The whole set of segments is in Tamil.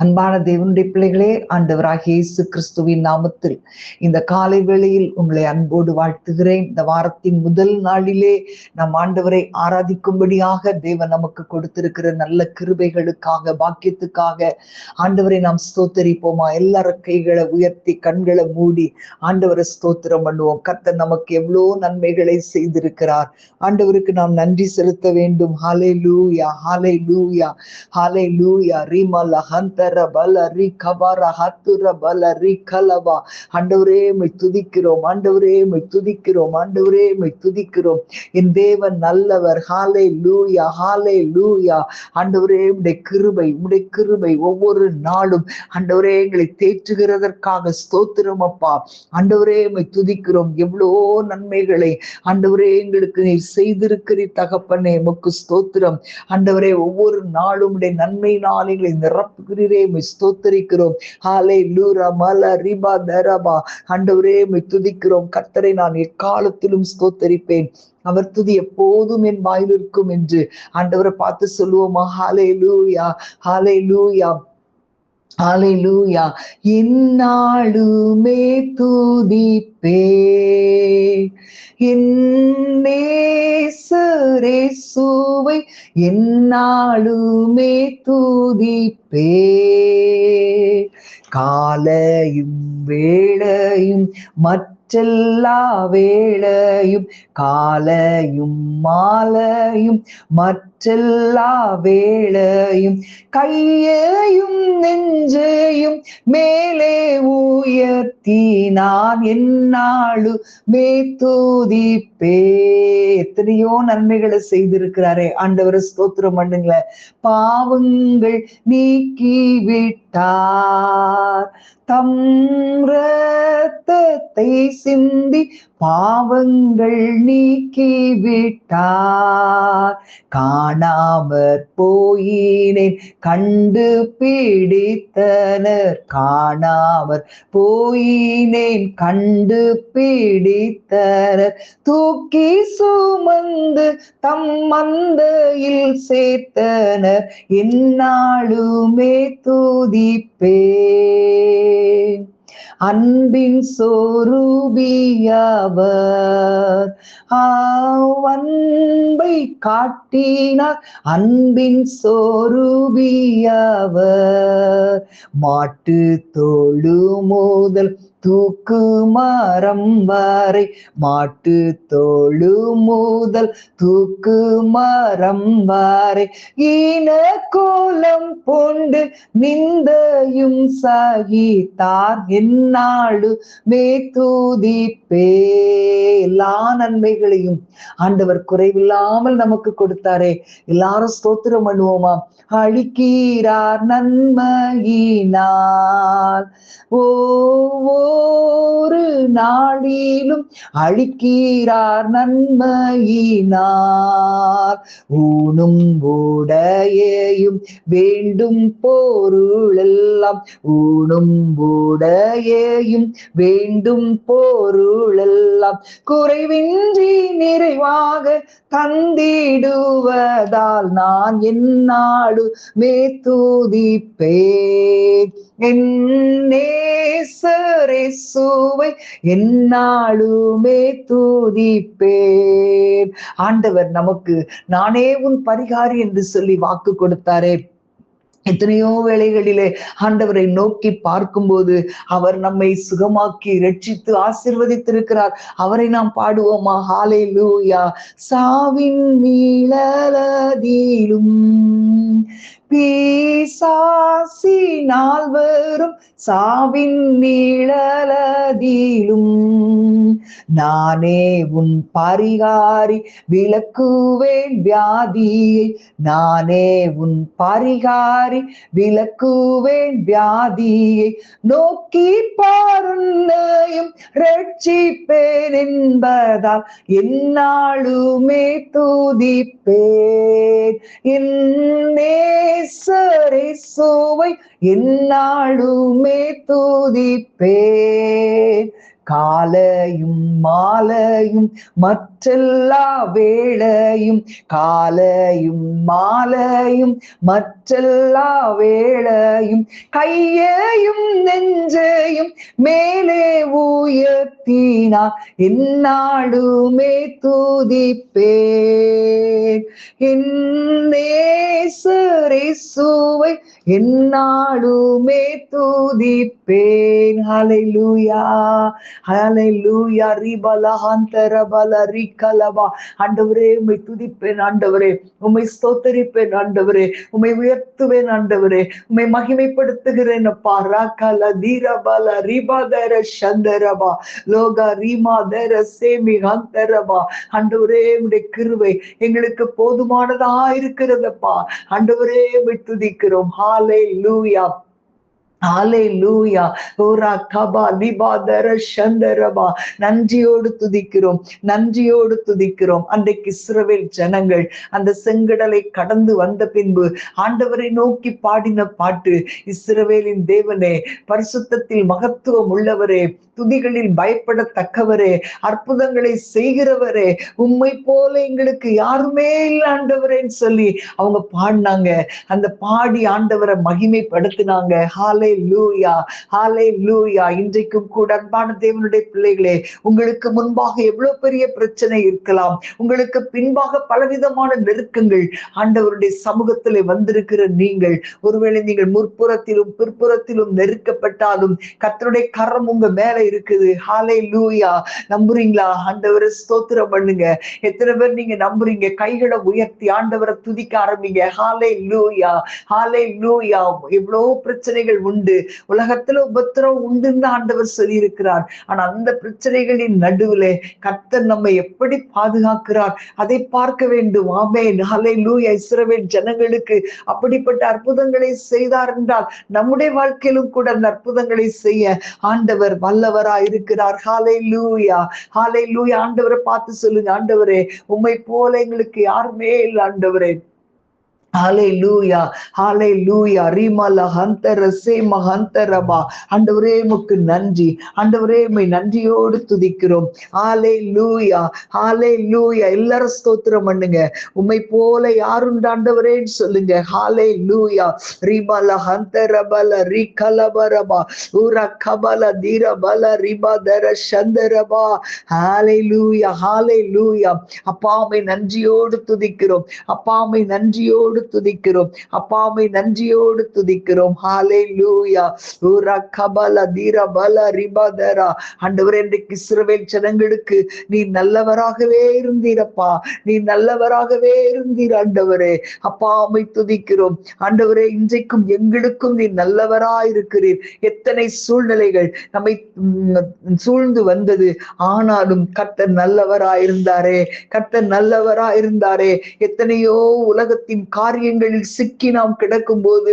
அன்பான தேவனுடைய பிள்ளைகளே, ஆண்டவராகிய இயேசு கிறிஸ்துவின் நாமத்தில் இந்த காலை வேளையில் உங்களை அன்போடு வாழ்த்துகிறேன். இந்த வாரத்தின் முதல் நாளிலே நம் ஆண்டவரை ஆராதிக்கும்படியாக தேவன் நமக்கு கொடுத்திருக்கிற நல்ல கிருபைகளுக்காக, பாக்கியத்துக்காக ஆண்டவரை நாம் ஸ்தோத்தரிப்போமா? எல்லாரும் கைகளை உயர்த்தி கண்களை மூடி ஆண்டவரை ஸ்தோத்திரம் பண்ணுவோம். கர்த்தர் நமக்கு எவ்வளோ நன்மைகளை செய்திருக்கிறார். ஆண்டவருக்கு நாம் நன்றி செலுத்த வேண்டும். ஹல்லேலூயா, ஹல்லேலூயா, ஹல்லேலூயா. ரீமல ஹந்தர பலரி கபர ஹத்துர பலரி கலவா. ஆண்டவரே உம்மை துதிக்கிறோம், ஆண்டவரே உம்மை துதிக்கிறோம், ஆண்டவரே உம்மை துதிக்கிறோம். என் தேவன் நல்லவர். ஹல்லேலூயா, ஹல்லேலூயா. ஆண்டவரே உம்முடைய கிருபை ஒவ்வொரு நாளும் ஆண்டவரே எங்களை தேற்றுகிறதற்காக ஸ்தோத்திரம் அப்பா. ஆண்டவரே உம்மை துதிக்கிறோம். எவ்வளோ நன்மைகளை ஆண்டவரே எங்களுக்கு நீர் செய்திருக்கிறீர் தகப்பனே, உமக்கு ஸ்தோத்திரம். ஆண்டவரே ஒவ்வொரு நாளும் உடைய நன்மையினால் எங்களை நிரப்புகிறீரே, உம்மை ஸ்தோத்தரிக்கிறோம். ஹல்லேலூயா மல ரிபா தரபா. ஆண்டவரே உம்மை துதிக்கிறோம். கர்த்தரை நான் எக்காலத்திலும் ஸ்தோத்தரிப்பேன், அவர் துதி எப்போதும் என் வாயில் இருக்கும் என்று ஆண்டவரை பார்த்து சொல்லுவோமா? ஹல்லேலூயா, ஹல்லேலூயா, ஹல்லேலூயா. எந்நாளுமே துதிப்பே என் நேசரேசுவை, எந்நாளுமே துதிப்பே. காலையும் வேளையும் மற்றெல்லா வேளையும், காலையும் மாலையும் மற்றெல்லா வேளையும், கையையும் நெஞ்சையும் மேலே உயர்த்தி நான் எந்நாளுமே துதிப்பே. எத்தனையோ நன்மைகளை செய்திருக்கிறாரே, ஆண்டவரை ஸ்தோத்திரம் பண்ணுங்களேன். பாவங்கள் நீக்கி விட்டார், தம் இரத்தத்தை சிந்தி பாவங்கள் நீக்கி விட்டார். காணாமற் போயினேன் கண்டு பிடித்தனர், காணாமற் போயினேன் கண்டு பிடித்தனர். தூக்கி சுமந்து தம் மந்தையில் சேர்த்தனர், எந்நாளுமே துதிப்பே. அன்பின் சொரூபியவர், அன்பை காட்டினார். அன்பின் சொரூபியவர், மாட்டு தோளு முதல் தூக்கு மரம் வரை, மாட்டு தோளு முதல் தூக்கு மரம் வரை, ஈன கோலம் பூண்டு நிந்தையும் சகித்தார், எந்நாளுமே துதிப்பே. எல்லா நன்மைகளையும் ஆண்டவர் குறைவில்லாமல் நமக்கு கொடுத்தாரே, எல்லாரும் ஸ்தோத்திரம் பண்ணுவோமா? அழிக்கிறார் நன்மையினால், ஒவ்வொரு நாளிலும் அழிக்கிறார் நன்மையினால். ஊனும் உடையையும் வேண்டும் பொருளெல்லாம், ஊனும் உடையையும் வேண்டும் பொருளெல்லாம், குறைவின்றி நிறைவாக தந்திடுவதால் நான் எந்நாளுமே துதிப்பேன். என் நேசரேசுவை எந்நாளுமே துதிப்பேன். ஆண்டவர் நமக்கு நானே உன் பரிகாரி என்று சொல்லி வாக்கு கொடுத்தாரே. எத்தனையோ வேளைகளிலே ஆண்டவரை நோக்கி பார்க்கும்போது அவர் நம்மை சுகமாக்கி ரட்சித்து ஆசீர்வதித்திருக்கிறார். அவரை நாம் பாடுவோமா? ஹல்லேலூயா. சாவின் நீழலதிலும் பிசாசினால் வரும் சாவின் நீழலதிலும் நானே உன் பரிகாரி, விலக்குவேன் வியாதியை. நானே உன் பரிகாரி, விலக்குவேன் வியாதியை. நோக்கி பாருன்னையும் ரட்சிப்பேன் என்பதால் எந்நாளுமே துதிப்பேன். என் நேசரேசுவை எந்நாளுமே துதிப்பேன். காலையும் மாலையும் மற்றெல்லா வேளையும், வேளையும் காலையும் மாலையும் மற்றெல்லா வேளையும் கையையும் நெஞ்சையும் மேலே உயர்த்தினார் என்னாலுமே துதிப்பேன் என் நேசரேசுவை என்னாலுமே துதிப்பேன். ஹல்லேலூயா ஹல்லேலூயா ரிபலஹந்தரபல ரிகலபா. ஆண்டவரே உம்மை துதிப்பேன், ஆண்டவரே உம்மை ஸ்தோத்தரிப்பேன், ஆண்டவரே உம்மை உயர்த்துவேன், ஆண்டவரே உம்மை மகிமைப்படுத்துகிறேன் அப்பா. ராகல தீரபல ரிபதர சந்தரபா லோகா ரிமாதர சேமி ஹந்தரபா. ஆண்டவரே உம்முடைய கிருபை எங்களுக்கு போதுமானதா இருக்கிறதப்பா. ஆண்டவரே உம்மை துதிக்கிறோம். ஹல்லேலூயா ஹல்லேலூயா. ஓரா கபா லிபாதர சந்தரபா. நன்றியோடு துதிக்கிறோம், நன்றியோடு துதிக்கிறோம். அன்றைக்கு இஸ்ரவேல் ஜனங்கள் அந்த செங்கடலை கடந்து வந்த பின்பு ஆண்டவரை நோக்கி பாடின பாட்டு, இஸ்ரவேலின் தேவனே, பரிசுத்தத்தில் மகத்துவம் உள்ளவரே, துதிகளில் பயப்படத்தக்கவரே, அற்புதங்களை செய்கிறவரே, உம்மை போல எங்களுக்கு யாருமே இல்லை ஆண்டவரேன்னு சொல்லி அவங்க பாடினாங்க. அந்த பாடி ஆண்டவரை மகிமைப்படுத்தினாங்க. ஹல்லேலூயா ஹல்லேலூயா. இன்றைக்கும் கூட அன்பான தேவனுடைய பிள்ளைகளே, உங்களுக்கு முன்பாக எவ்வளவு பெரிய பிரச்சனை இருக்கலாம், உங்களுக்கு பின்பாக பலவிதமான நெருக்கங்கள் ஆண்டவருடைய சமூகத்திலே வந்திருக்கிற நீங்கள், ஒருவேளை நீங்கள் முற்புறத்திலும் பிற்புறத்திலும் நெருக்கப்பட்டாலும் கர்த்தருடைய கரம் உங்க மேல இருக்குது. ஹல்லேலூயா. நம்புறீங்களா? ஆண்டவரை ஸ்தோத்திரம் பண்ணுங்க. எத்தனை பேர் நீங்க நம்புறீங்க? கைகளை உயர்த்தி ஆண்டவரை துதிக்க ஆரம்பிங்க. ஹல்லேலூயா ஹல்லேலூயா. எவ்வளவு பிரச்சனைகள் உண்டு, உலகத்துல உபத்திரம் உண்டுன்னு ஆண்டவர் சொல்லி இருக்கிறார். ஆனா அந்த பிரச்சனைகளின் நடுவிலே கர்த்தர் நம்மை எப்படி பாதுகாக்கிறார் அதை பார்க்க வேண்டும். ஆமென் ஹல்லேலூயா. இஸ்ரவேல் ஜனங்களுக்கு அப்படிப்பட்ட அற்புதங்களை செய்தார் என்றால் நம்முடைய வாழ்க்கையிலும் கூட அந்த அற்புதங்களை செய்ய ஆண்டவர் வல்லவராய் இருக்கிறார். ஹல்லேலூயா ஹல்லேலூயா. ஆண்டவரை பார்த்து சொல்லுங்க, ஆண்டவரே உம்மை போல எங்களுக்கு யாருமே இல்லை ஆண்டவரே. ஹல்லேலூயா ஹல்லேலூயா. ரிமல ஹந்தர சேம ஹந்தரபா. ஆண்டவரே உமக்கு நன்றி, ஆண்டவரே உம்மை நன்றியோடு துதிக்கிறோம். ஹல்லேலூயா ஹல்லேலூயா. எல்லாரும் ஸ்தோத்திரம் பண்ணுங்க. உம்மை போல யாருண்டு ஆண்டவரேன்னு சொல்லுங்க. ஹல்லேலூயா. ரிமல ஹந்தரபல ரிகலபரபா உர கபல தீரபல ரிபதர சந்தரபா. ஹல்லேலூயா ஹல்லேலூயா. அப்பா உம்மை நன்றியோடு துதிக்கிறோம், அப்பா உம்மை நன்றியோடு துதிக்கிறோம், அப்பாவை நன்றியோடு துதிக்கிறோம். ஹல்லேலூயா. உர கபல தீரபல ரிபதரா. ஆண்டவரே, இன்றைக்கு இஸ்ரவேல் ஜனங்களுக்கு நீ நல்லவராகவே இருந்தீரப்பா, நீ நல்லவராகவே இருந்தீர் ஆண்டவரே. அப்பாவை துதிக்கிறோம் ஆண்டவரே. இன்றைக்கும் எங்களுக்கும் நீ நல்லவராயிருக்கிறீர். எத்தனை சூழ்நிலைகள் நம்மை சூழ்ந்து வந்தது, ஆனாலும் கர்த்தர் நல்லவராயிருந்தாரே, கர்த்தர் நல்லவராயிருந்தாரே. எத்தனையோ உலகத்தின் காரியங்களில் சிக்கி நாம் கிடக்கும் போது,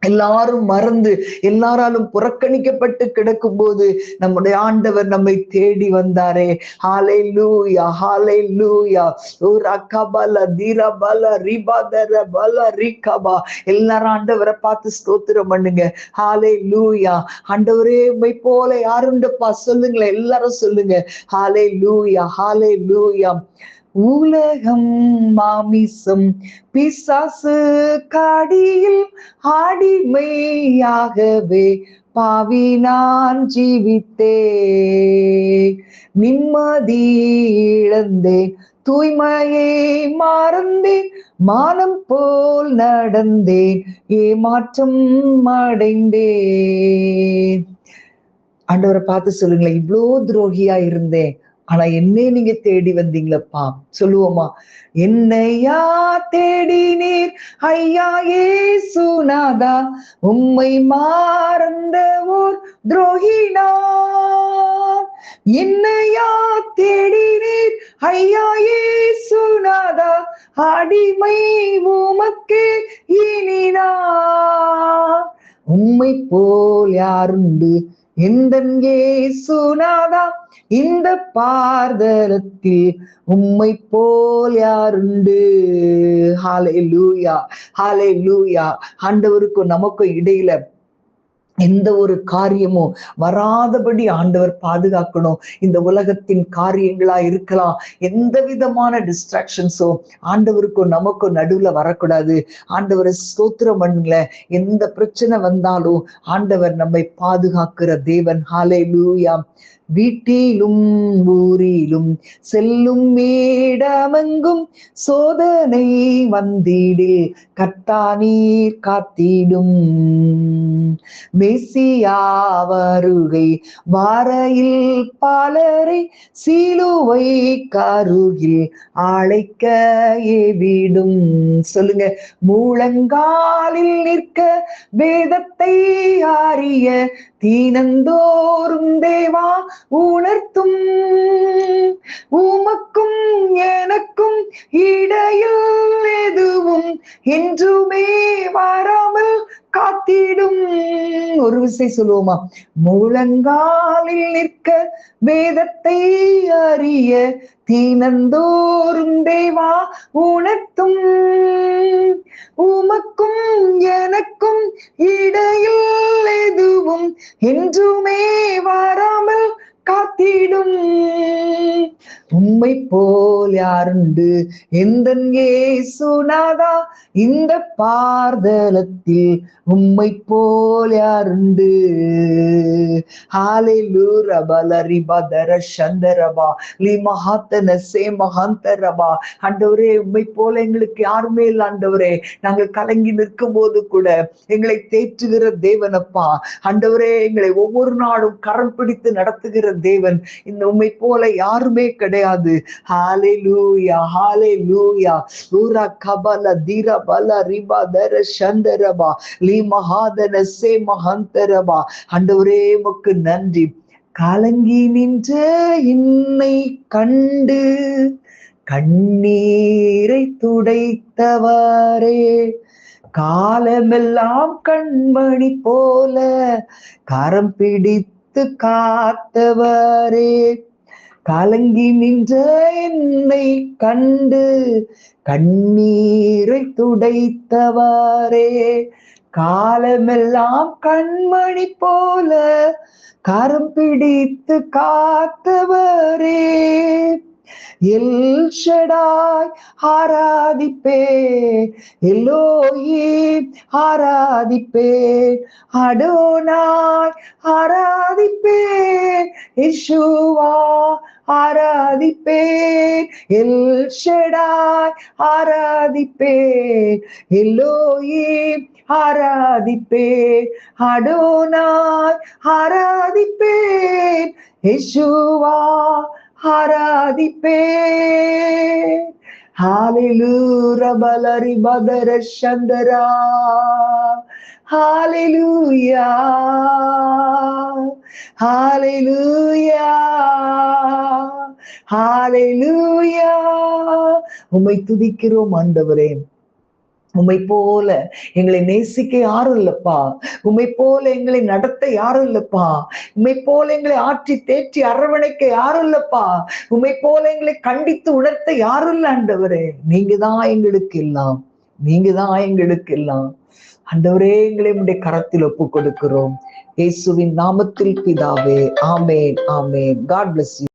எல்லாரும் மறந்து எல்லாராலும் புறக்கணிக்கப்பட்டு கிடக்கும் போது நம்முடைய ஆண்டவர் நம்மை தேடி வந்தாரே. ஹல்லேலூயா ஹல்லேலூயா. ஓரா கபல தீரபல ரிபதர பல ரிகபா. எல்லாரும் ஆண்டவரை பார்த்து ஸ்தோத்திரம் பண்ணுங்க. ஹல்லேலூயா. ஆண்டவரே உம்மை போல யாருண்டப்பா சொல்லுங்களேன், எல்லாரும் சொல்லுங்க. ஹல்லேலூயா ஹல்லேலூயா. உலகம் மாமிசம் பிசாசு காடியில் அடிமையாகவே பாவி நான் ஜீவித்தேன், நிம்மதி இழந்தேன், தூய்மையை மறந்தேன், மானம் போல் நடந்தேன், ஏமாற்றம் அடைந்தேன். ஆண்டவரை பார்த்து சொல்லுங்களேன், இவ்வளோ துரோகியா இருந்தேன், ஆனா என்னை நீங்க தேடி வந்தீங்களப்பா. சொல்லுவோமா? என்னையா தேடினீர் ஐயா இயேசுநாதா, உம்மை மறந்த ஓர் துரோகினா. என்னையா தேடினீர் ஐயா இயேசுநாதா, அடிமை உமக்கே இனினா. உம்மை போல் யாருண்டு எந்தன் இயேசுநாதா, இந்த பார்தலத்தில் உம்மை போல் யாருண்டு. ஹல்லேலூயா ஹல்லேலூயா. ஆண்டவருக்கும் நமக்கும் இடையில எந்த ஒரு காரியமும் வராதபடி ஆண்டவர் பாதுகாக்கணும். இந்த உலகத்தின் காரியங்களா இருக்கலாம், எந்த விதமான டிஸ்ட்ராக்ஷன்ஸோ ஆண்டவருக்கும் நமக்கும் நடுவுல வரக்கூடாது. ஆண்டவரை ஸ்தோத்திரம் பண்ணுங்கள. எந்த பிரச்சனை வந்தாலும் ஆண்டவர் நம்மை பாதுகாக்கிற தேவன். ஹல்லேலூயா. வீட்டிலும் ஊரிலும் செல்லும் மேடமெங்கும் சோதனை வந்திடில் கர்த்தானீர் காத்திடும். மெசியா வருகை வாரையில் பாலரை சிலுவை கருகில் அழைக்க ஏவிடும். சொல்லுங்க. மூலங்காலில் நிற்க வேதத்தை அறிய தீனந்தோறும் தேவா உணர்த்தும். உமக்கும் எனக்கும் இடையில் எதுவும் என்றுமே வராமல் காத்திடும். ஒரு விசை சொல்லுவோமா? முழங்காலில் நிற்க வேதத்தை அறிய தீனந்தோறும் தேவா உணர்த்தும். உமக்கும் எனக்கும் இடையில் எதுவும் என்றுமே வராமல் காத்திடும். உம்மை போல் யாருண்டு எந்தன் இயேசுநாதா, இந்த பார்தலத்தில் உம்மை போல் யாருண்டு. ஹalleluya பலரிபதர சந்தரபா லிமஹாத்தன சேமஹந்தரபா. ஆண்டவரே, உம்மை போல எங்களுக்கு யாருமே இல்லை ஆண்டவரே. நாங்கள் கலங்கி நிற்கும் போது கூட எங்களை தேற்றுகிற தேவனப்பா. ஆண்டவரே, எங்களை ஒவ்வொரு நாளும் கரம் பிடித்து நடத்துகிற தேவன். இந்த உம்மை போல யாருமே கிடையாது. ஹalleluya ஹalleluya. ஊரா கபல தீர பல ரிபதர சந்தரபா லிமஹாதன சேமஹந்தரபா. ஆண்டவரே, உமக்கு நன்றி. கலங்கி நின்ற என்னை கண்டு கண்ணீரை துடைத்தவரே, காலமெல்லாம் கண்மணி போல கரம் பிடித்து காத்தவரே, கலங்கி நின்ற என்னை கண்டு கண்ணீரை துடைத்தவரே, காலமெல்லாம் கண்மணி போல கரம் பிடித்து காத்தவரே. எல் ஷடாய் ஆராதிப்பே, எல்லோயி ஆராதிப்பே, அடோனாய் ஆராதிப்பே, யெஷுவா ஆராதிப்பே, எல் ஷடாய் ஆராதிப்பே, எல்லோயி ஆராதிப்பே, அடோனாய் ஆராதிப்பே, யெஷுவா ஆராதிப்பே. ஹalleluya பலரி பதர சந்தரா. ஹalleluya ஹalleluya ஹalleluya. உம்மை துதிக்கிறோம் ஆண்டவரே. உம்மை போல எங்களை நேசிக்க யாரும் இல்லப்பா. உம்மை போல எங்களை நடத்த யாரும் இல்லப்பா. உம்மை போல எங்களை ஆற்றி தேற்றி அரவணைக்க யாரும் இல்லப்பா. உம்மை போல எங்களை கண்டித்து உணர்த்த யாரும் இல்லை ஆண்டவரே. நீங்க தான் எங்களுக்கு எல்லாம். நீங்க தான் எங்களுக்கு எல்லாம். ஆண்டவரே, எங்களை உம்முடைய கரத்தில் ஒப்பு கொடுக்கிறோம். இயேசுவின் நாமத்தில் பிதாவே. ஆமென் ஆமென். God bless you.